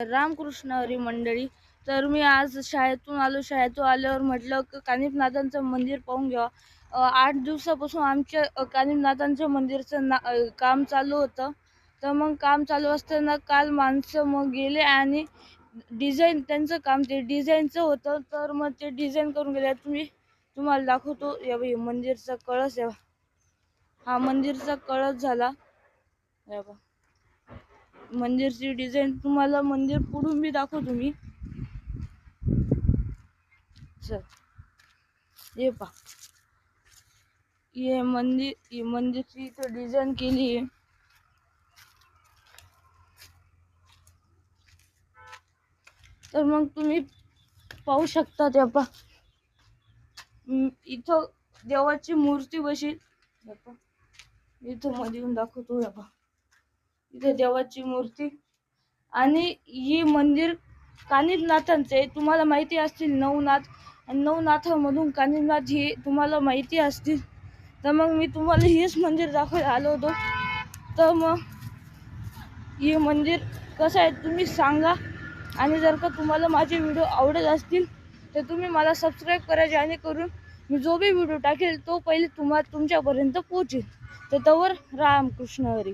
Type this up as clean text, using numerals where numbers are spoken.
रामकृष्ण हरी मंडळी. तर मी आज शाळेतून आल्यावर म्हटलं की कानिफनाथांचं मंदिर पाहून घ्यावं. 8 दिवसापासून आमच्या कानिफनाथांच्या मंदिरचं काम चालू होतं. तर मग काम चालू असताना काल माणसं मग गेले आणि डिझाईन त्यांचं काम ते डिझाईनचं होतं. तर मग ते डिझाईन करून गेले. तुम्हाला दाखवतो. हे मंदिरचा कळस आहे. हा मंदिरचा कळस झाला. हे बघा मंदिरची डिझाईन. तुम्हाला मंदिर पुढून मी दाखवतो. मी चल हे पहा, हे मंदिरची इथं डिझाईन केली आहे. तर मग तुम्ही पाहू शकता. ते पहा इथं देवाची मूर्ती बशी. इथं मध्ये येऊन दाखवतो. हे पहा इथे देवाची मूर्ती. आणि हे मंदिर कानिफनाथांचे आहे. तुम्हाला माहिती असतील नवनाथ, आणि नवनाथामधून कानिफनाथ हे तुम्हाला माहिती असतील. तर मग मी तुम्हाला हेच मंदिर दाखवायला आलो होतो. तर मग हे मंदिर कसं आहे तुम्ही सांगा. आणि जर का तुम्हाला माझे व्हिडिओ आवडत असतील तर तुम्ही मला सबस्क्राईब करा, जेणेकरून मी जो बी व्हिडिओ टाकेल तो पहिले तुमच्यापर्यंत पोहोचेल. तर तोवर रामकृष्ण हरी.